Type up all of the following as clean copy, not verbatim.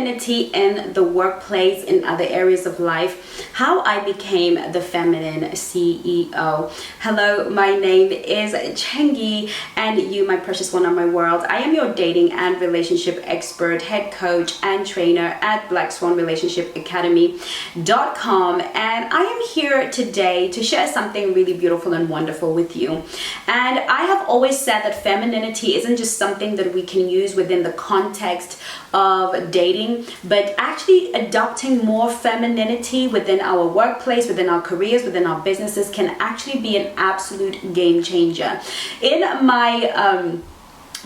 femininity in the workplace, in other areas of life, how I became the feminine CEO. Hello, my name is Chengi, and you, my precious one of my world. I am your dating and relationship expert, head coach and trainer at BlackSwanRelationshipAcademy.com, and I am here today to share something really beautiful and wonderful with you. And I have always said that femininity isn't just something that we can use within the context of dating, but actually adopting more femininity within our workplace, within our careers, within our businesses can actually be an absolute game changer. In my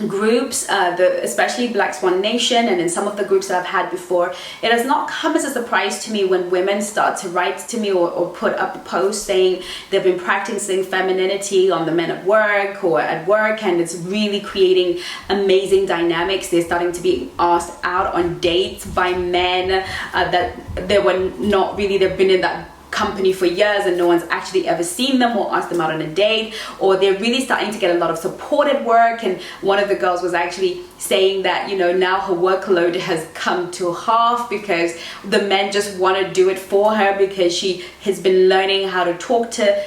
groups, especially Black Swan Nation, and in some of the groups that I've had before, it has not come as a surprise to me when women start to write to me or put up a post saying they've been practicing femininity on the men at work or at work, and it's really creating amazing dynamics. They're starting to be asked out on dates by men that they were not really, they've been in that company for years and no one's actually ever seen them or asked them out on a date, or they're really starting to get a lot of support at work. And one of the girls was actually saying that, you know, now her workload has come to half because the men just want to do it for her, because she has been learning how to talk to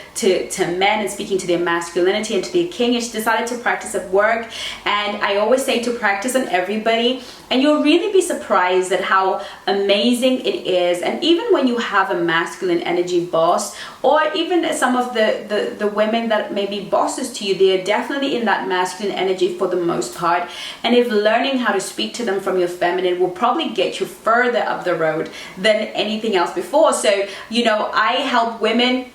men and speaking to their masculinity and to their king, and she decided to practice at work. And I always say to practice on everybody, and you'll really be surprised at how amazing it is. And even when you have a masculine energy boss, or even some of the women that may be bosses to you, they are definitely in that masculine energy for the most part. And if learning how to speak to them from your feminine will probably get you further up the road than anything else before. So, you know, I help women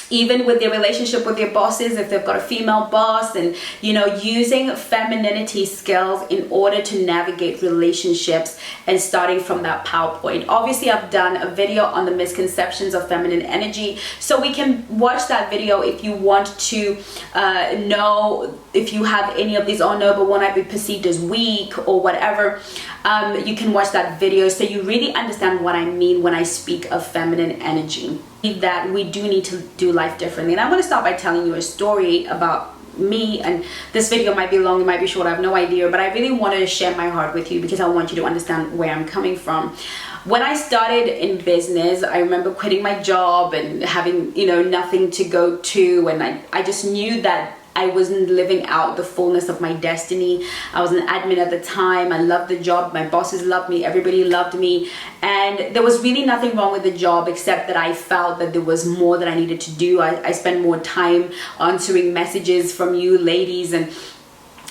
even with their relationship with their bosses, if they've got a female boss, and, you know, using femininity skills in order to navigate relationships and starting from that PowerPoint. Obviously, I've done a video on the misconceptions of feminine energy, so we can watch that video if you want to know if you have any of these. Oh no, but won't I be perceived as weak or whatever? You can watch that video so you really understand what I mean when I speak of feminine energy. That we do need to do life differently. And I'm going to start by telling you a story about me, and this video might be long, it might be short, I have no idea, but I really wanted to share my heart with you because I want you to understand where I'm coming from. When I started in business, I remember quitting my job and having, you know, nothing to go to, and I just knew that I wasn't living out the fullness of my destiny. I was an admin at the time. I loved the job. My bosses loved me. Everybody loved me. And there was really nothing wrong with the job, except that I felt that there was more that I needed to do. I spent more time answering messages from you ladies, and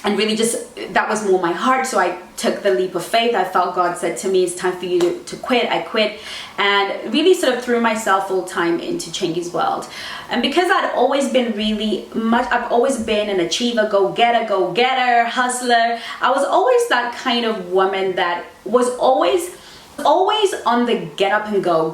really just, that was more my heart. So I took the leap of faith. I felt God said to me, it's time for you to quit. I quit and really sort of threw myself full time into Chengi's world. And because I'd always been I've always been an achiever, go-getter, hustler. I was always that kind of woman that was always on the get up and go.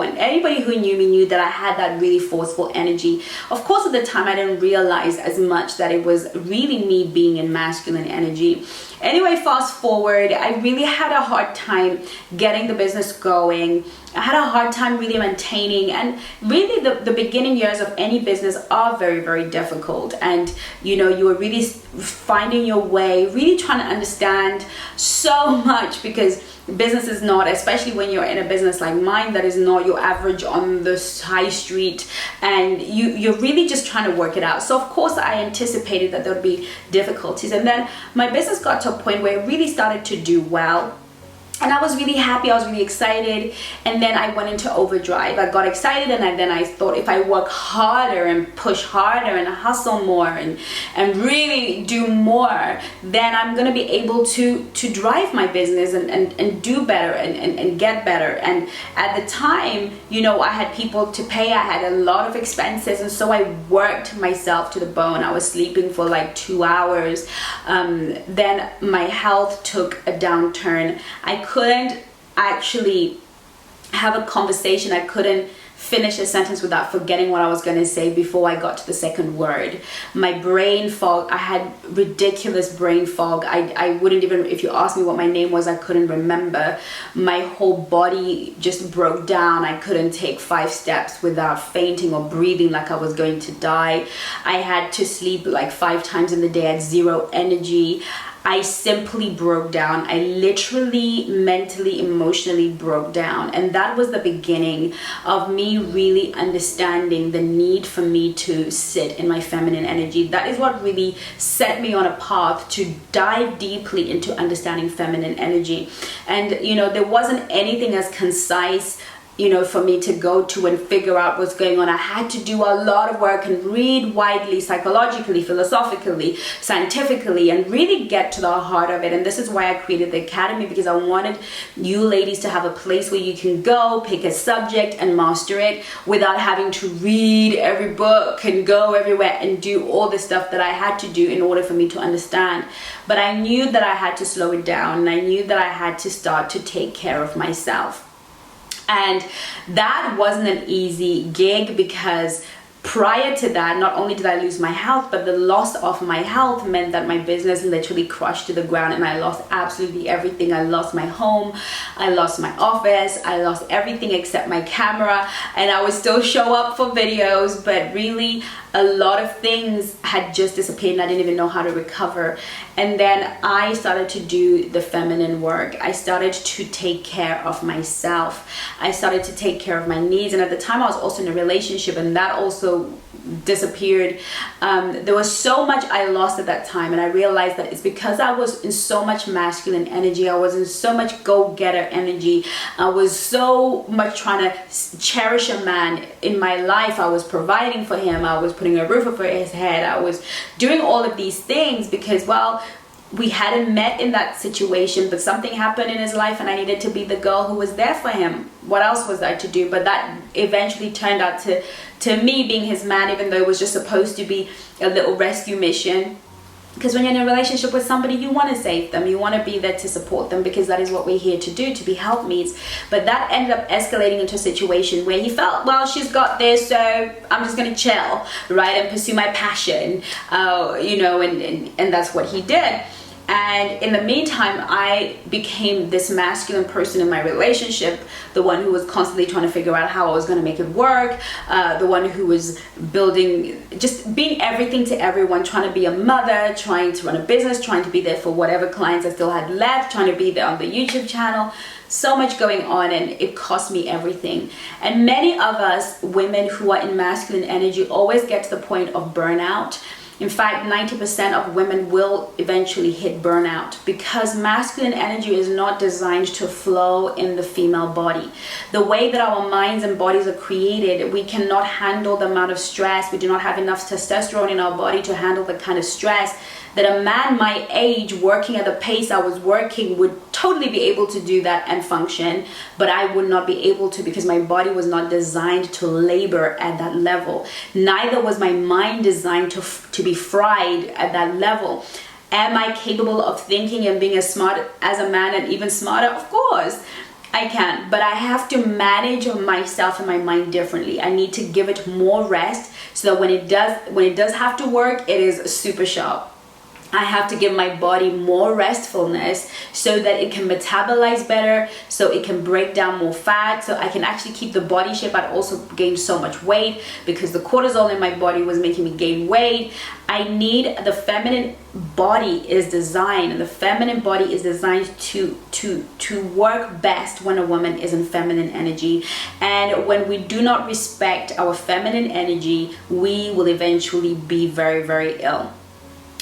And anybody who knew me knew that I had that really forceful energy. Of course, at the time, I didn't realize as much that it was really me being in masculine energy. Anyway, fast forward, I really had a hard time getting the business going. I had a hard time really maintaining, and really the beginning years of any business are very, very difficult. And, you know, you are really finding your way, really trying to understand so much, because business is not, especially when you're in a business like mine that is not your average on the high street, and you're really just trying to work it out. So of course I anticipated that there would be difficulties, and then my business got to a point where it really started to do well. And I was really happy, I was really excited, and then I went into overdrive. I got excited, and then I thought, if I work harder and push harder and hustle more and really do more, then I'm gonna be able to drive my business and do better and get better. And at the time, you know, I had people to pay, I had a lot of expenses, and so I worked myself to the bone. I was sleeping for like 2 hours. Then my health took a downturn. I couldn't actually have a conversation. I couldn't finish a sentence without forgetting what I was going to say before I got to the second word. My brain fog, I had ridiculous brain fog. I wouldn't even, if you asked me what my name was, I couldn't remember. My whole body just broke down. I couldn't take 5 steps without fainting or breathing like I was going to die. I had to sleep like 5 times in the day at 0 energy. I simply broke down. I literally, mentally, emotionally broke down. And that was the beginning of me really understanding the need for me to sit in my feminine energy. That is what really set me on a path to dive deeply into understanding feminine energy. And, you know, there wasn't anything as concise, you know, for me to go to and figure out what's going on. I had to do a lot of work and read widely, psychologically, philosophically, scientifically, and really get to the heart of it. And this is why I created the Academy, because I wanted you ladies to have a place where you can go, pick a subject and master it without having to read every book and go everywhere and do all the stuff that I had to do in order for me to understand. But I knew that I had to slow it down, and I knew that I had to start to take care of myself. And that wasn't an easy gig, because prior to that, not only did I lose my health, but the loss of my health meant that my business literally crushed to the ground, and I lost absolutely everything. I lost my home, I lost my office, I lost everything except my camera, and I would still show up for videos, but really a lot of things had just disappeared and I didn't even know how to recover. And then I started to do the feminine work. I started to take care of myself. I started to take care of my needs. And at the time I was also in a relationship, and that also disappeared. There was so much I lost at that time, and I realized that it's because I was in so much masculine energy. I was in so much go-getter energy. I was so much trying to cherish a man in my life. I was providing for him. I was putting a roof over his head. I was doing all of these things because, well, we hadn't met in that situation, but something happened in his life and I needed to be the girl who was there for him. What else was I to do? But that eventually turned out to me being his man, even though it was just supposed to be a little rescue mission. Because when you're in a relationship with somebody, you want to save them, you want to be there to support them, because that is what we're here to do, to be helpmates. But that ended up escalating into a situation where he felt, well, she's got this, so I'm just going to chill, right, and pursue my passion, you know, and that's what he did. And in the meantime, I became this masculine person in my relationship, the one who was constantly trying to figure out how I was going to make it work, the one who was building, just being everything to everyone, trying to be a mother, trying to run a business, trying to be there for whatever clients I still had left, trying to be there on the YouTube channel. So much going on, and it cost me everything. And many of us women who are in masculine energy always get to the point of burnout. In fact, 90% of women will eventually hit burnout, because masculine energy is not designed to flow in the female body. The way that our minds and bodies are created, we cannot handle the amount of stress. We do not have enough testosterone in our body to handle the kind of stress that a man my age, working at the pace I was working, would totally be able to do that and function, but I would not be able to, because my body was not designed to labor at that level. Neither was my mind designed to be fried at that level. Am I capable of thinking and being as smart as a man, and even smarter? Of course I can, but I have to manage myself and my mind differently. I need to give it more rest so that when it does have to work, it is super sharp. I have to give my body more restfulness so that it can metabolize better, so it can break down more fat, so I can actually keep the body shape. I'd also gained so much weight because the cortisol in my body was making me gain weight. I need, the feminine body is designed, and the feminine body is designed to work best when a woman is in feminine energy. And when we do not respect our feminine energy, we will eventually be very, very ill.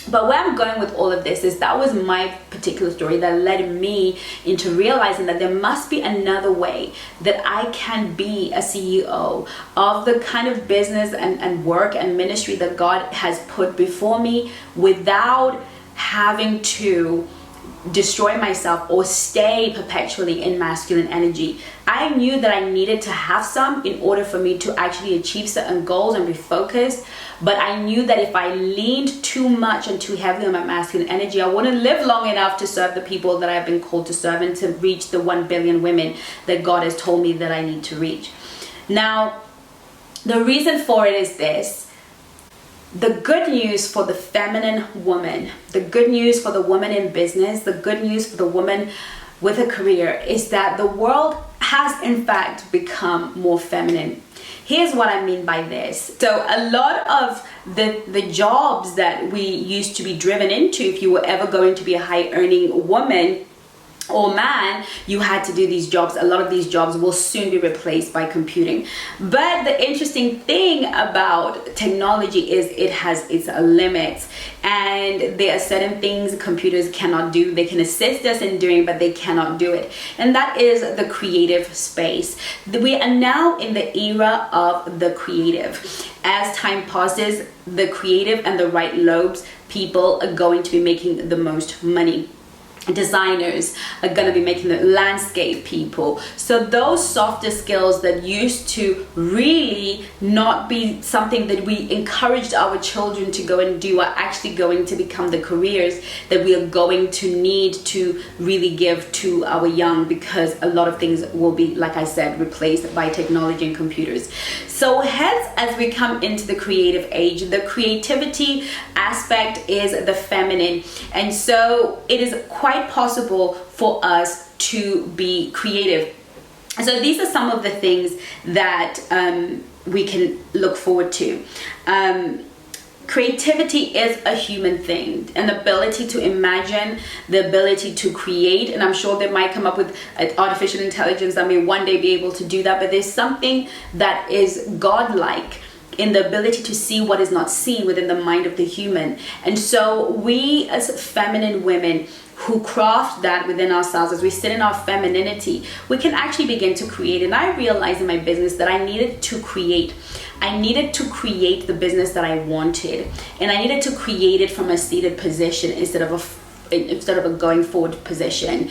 But where I'm going with all of this is that was my particular story that led me into realizing that there must be another way that I can be a CEO of the kind of business and work and ministry that God has put before me without having to destroy myself or stay perpetually in masculine energy. I knew that I needed to have some in order for me to actually achieve certain goals and be focused, but I knew that if I leaned too much and too heavily on my masculine energy, I wouldn't live long enough to serve the people that I've been called to serve and to reach the 1 billion women that God has told me that I need to reach. Now, the reason for it is this. The good news for the feminine woman, the good news for the woman in business, the good news for the woman with a career is that the world has in fact become more feminine. Here's what I mean by this. So a lot of the jobs that we used to be driven into, if you were ever going to be a high earning woman or man, you had to do these jobs. A lot of these jobs will soon be replaced by computing. But the interesting thing about technology is it has its limits, and there are certain things computers cannot do. They can assist us in doing, but they cannot do it. And that is the creative space. We are now in the era of the creative. As time passes, the creative and the right lobes people are going to be making the most money. Designers are going to be making the landscape people. So those softer skills that used to really not be something that we encouraged our children to go and do are actually going to become the careers that we are going to need to really give to our young, because a lot of things will be, like I said, replaced by technology and computers. So hence, as we come into the creative age, the creativity aspect is the feminine, and so it is quite possible for us to be creative. So these are some of the things that we can look forward to. Creativity is a human thing, an ability to imagine, the ability to create, and I'm sure they might come up with artificial intelligence that may one day be able to do that, but there's something that is godlike in the ability to see what is not seen within the mind of the human. And so we as feminine women who craft that within ourselves, as we sit in our femininity, we can actually begin to create. And I realized in my business that I needed to create. I needed to create the business that I wanted, and I needed to create it from a seated position instead of a going forward position.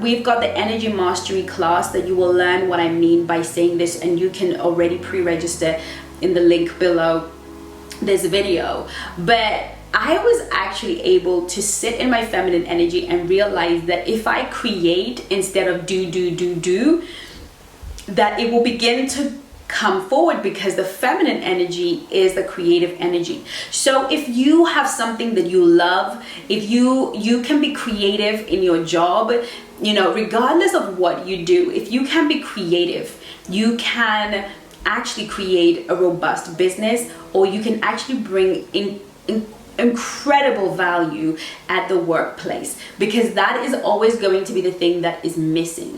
We've got the energy mastery class that you will learn what I mean by saying this, and you can already pre-register in the link below this video. But I was actually able to sit in my feminine energy and realize that if I create instead of do, that it will begin to come forward, because the feminine energy is the creative energy. So if you have something that you love, if you can be creative in your job, regardless of what you do, if you can be creative, you can actually create a robust business, or you can actually bring in incredible value at the workplace, because that is always going to be the thing that is missing.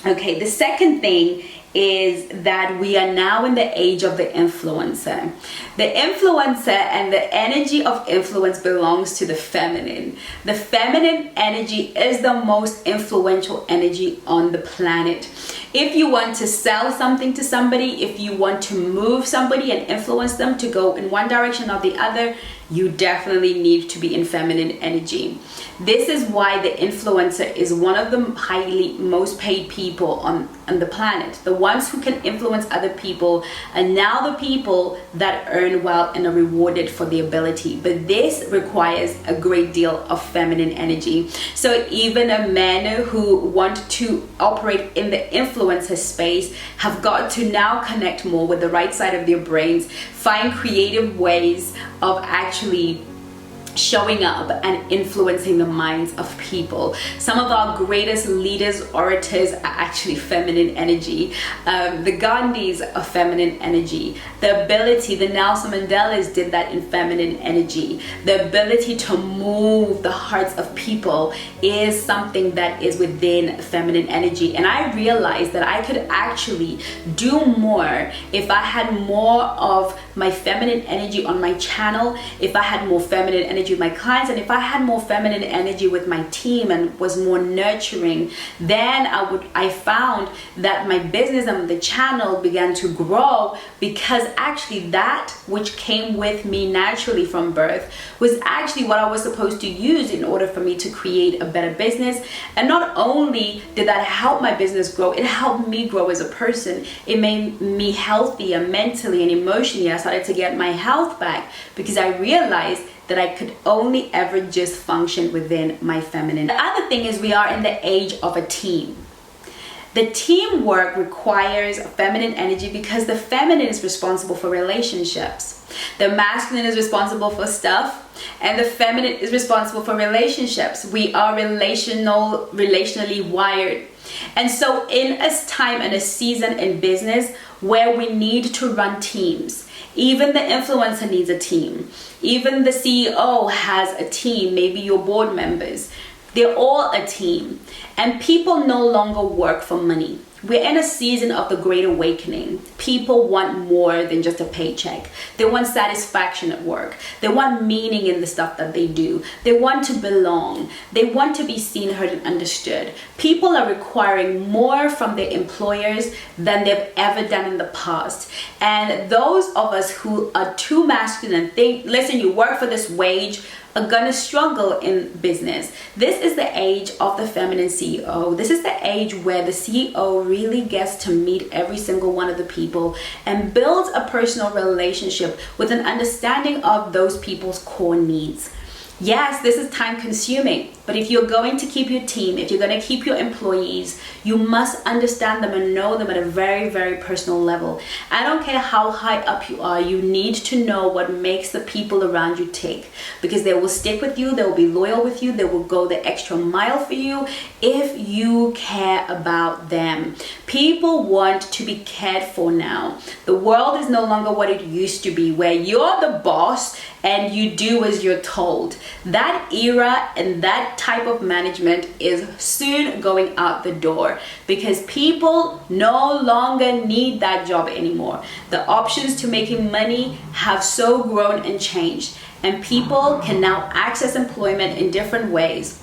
Okay, the second thing is that we are now in the age of the influencer. The influencer and the energy of influence belongs to the feminine. The feminine energy is the most influential energy on the planet. If you want to sell something to somebody, if you want to move somebody and influence them to go in one direction or the other, you definitely need to be in feminine energy. This is why the influencer is one of the highly most paid people on the planet. The ones who can influence other people are now the people that earn well and are rewarded for the ability. But this requires a great deal of feminine energy. So even a men who want to operate in the influencer space have got to now connect more with the right side of their brains, find creative ways of actually showing up and influencing the minds of people. Some of our greatest leaders, orators, are actually feminine energy. The Gandhis are feminine energy. The ability, the Nelson Mandelas did that in feminine energy. The ability to move the hearts of people is something that is within feminine energy. And I realized that I could actually do more if I had more of my feminine energy on my channel, if I had more feminine energy with my clients, and if I had more feminine energy with my team and was more nurturing, then I found that my business and the channel began to grow, because actually that which came with me naturally from birth was actually what I was supposed to use in order for me to create a better business. And not only did that help my business grow, it helped me grow as a person. It made me healthier mentally and emotionally. I started to get my health back, because I realized that I could only ever just function within my feminine. The other thing is we are in the age of a team. The teamwork requires feminine energy, because the feminine is responsible for relationships. The masculine is responsible for stuff, and the feminine is responsible for relationships. We are relationally wired. And so in a time and a season in business where we need to run teams, even the influencer needs a team, even the CEO has a team, maybe your board members, they're all a team, and people no longer work for money. We're in a season of the Great Awakening. People want more than just a paycheck. They want satisfaction at work. They want meaning in the stuff that they do. They want to belong. They want to be seen, heard, and understood. People are requiring more from their employers than they've ever done in the past. And those of us who are too masculine and think, listen, you work for this wage, are gonna struggle in business. This is the age of the feminine CEO. This is the age where the CEO really gets to meet every single one of the people and builds a personal relationship with an understanding of those people's core needs. Yes, this is time consuming, but if you're going to keep your team, if you're going to keep your employees, you must understand them and know them at a very, very personal level. I don't care how high up you are, you need to know what makes the people around you tick, because they will stick with you, they will be loyal with you, they will go the extra mile for you if you care about them. People want to be cared for now. The world is no longer what it used to be, where you're the boss and you do as you're told. That era and that type of management is soon going out the door, because people no longer need that job anymore. The options to making money have so grown and changed, and people can now access employment in different ways.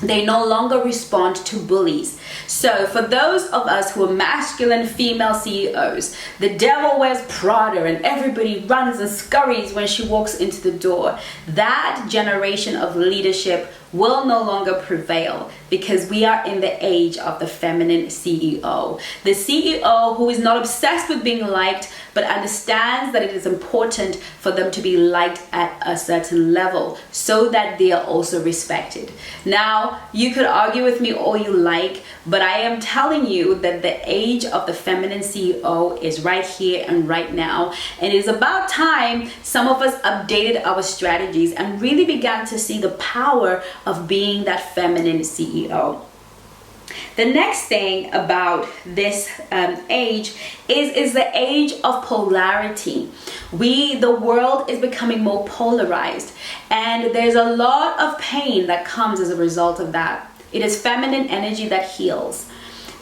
They no longer respond to bullies. So for those of us who are masculine female CEOs, the devil wears Prada and everybody runs and scurries when she walks into the door. That generation of leadership will no longer prevail, because we are in the age of the feminine CEO. The CEO who is not obsessed with being liked, but understands that it is important for them to be liked at a certain level so that they are also respected. Now, you could argue with me all you like, but I am telling you that the age of the feminine CEO is right here and right now. And it is about time some of us updated our strategies and really began to see the power of being that feminine CEO. The next thing about this age is the age of polarity. The world is becoming more polarized, and there's a lot of pain that comes as a result of that. It is feminine energy that heals.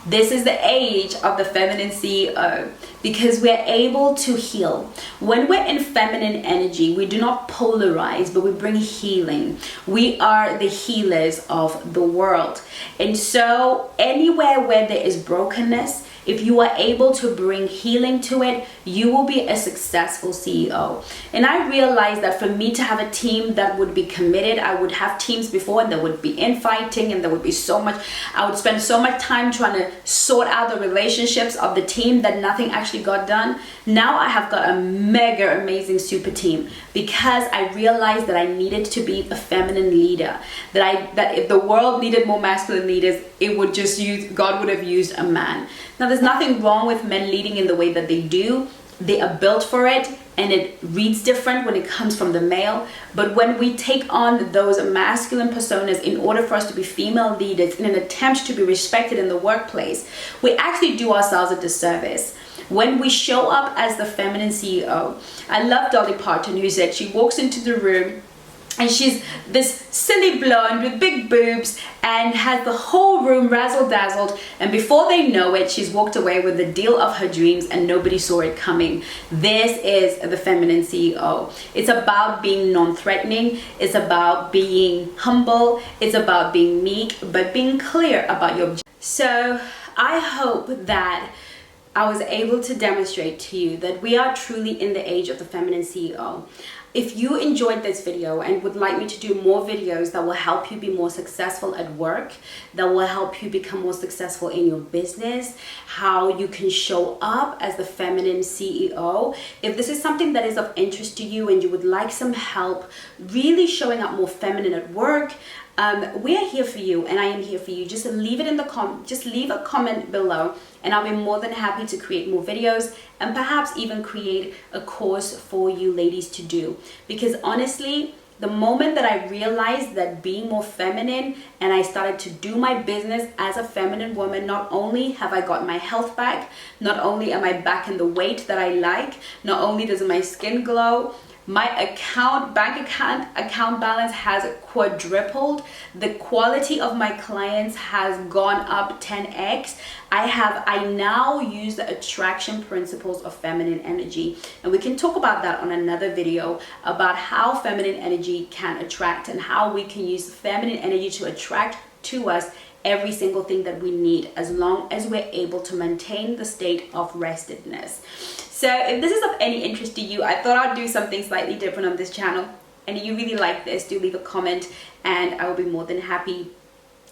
This is the age of the feminine CEO, because we're able to heal. When we're in feminine energy, we do not polarize, but we bring healing. We are the healers of the world. And so anywhere where there is brokenness, if you are able to bring healing to it, you will be a successful CEO. And I realized that for me to have a team that would be committed, I would have teams before and there would be infighting and there would be so much, I would spend so much time trying to sort out the relationships of the team that nothing actually got done. Now I have got a mega amazing super team, because I realized that I needed to be a feminine leader, that if the world needed more masculine leaders, God would have used a man. Now, there's nothing wrong with men leading in the way that they do. They are built for it, and it reads different when it comes from the male. But when we take on those masculine personas in order for us to be female leaders in an attempt to be respected in the workplace, we actually do ourselves a disservice. When we show up as the feminine CEO, I love Dolly Parton, who said she walks into the room and she's this silly blonde with big boobs and has the whole room razzle-dazzled, and before they know it, she's walked away with the deal of her dreams and nobody saw it coming. This is the feminine CEO. It's about being non-threatening, it's about being humble, it's about being meek, but being clear about your objectives. So I hope that I was able to demonstrate to you that we are truly in the age of the feminine CEO. If you enjoyed this video and would like me to do more videos that will help you be more successful at work, that will help you become more successful in your business, how you can show up as the feminine CEO, if this is something that is of interest to you and you would like some help really showing up more feminine at work, we are here for you, and I am here for you. Just leave it in the just leave a comment below, and I'll be more than happy to create more videos and perhaps even create a course for you ladies to do. Because honestly, The moment that I realized that being more feminine and I started to do my business as a feminine woman, not only have I got my health back, not only am I back in the weight that I like, not only does my skin glow, my bank account balance has quadrupled. The quality of my clients has gone up 10x. I now use the attraction principles of feminine energy, and we can talk about that on another video about how feminine energy can attract and how we can use feminine energy to attract to us every single thing that we need, as long as we're able to maintain the state of restedness. So if this is of any interest to you, I thought I'd do something slightly different on this channel. And if you really like this, do leave a comment and I will be more than happy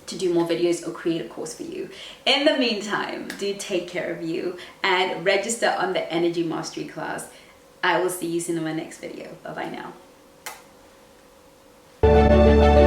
to do more videos or create a course for you. In the meantime, do take care of you and register on the Energy Mastery class. I will see you soon in my next video. Bye bye now.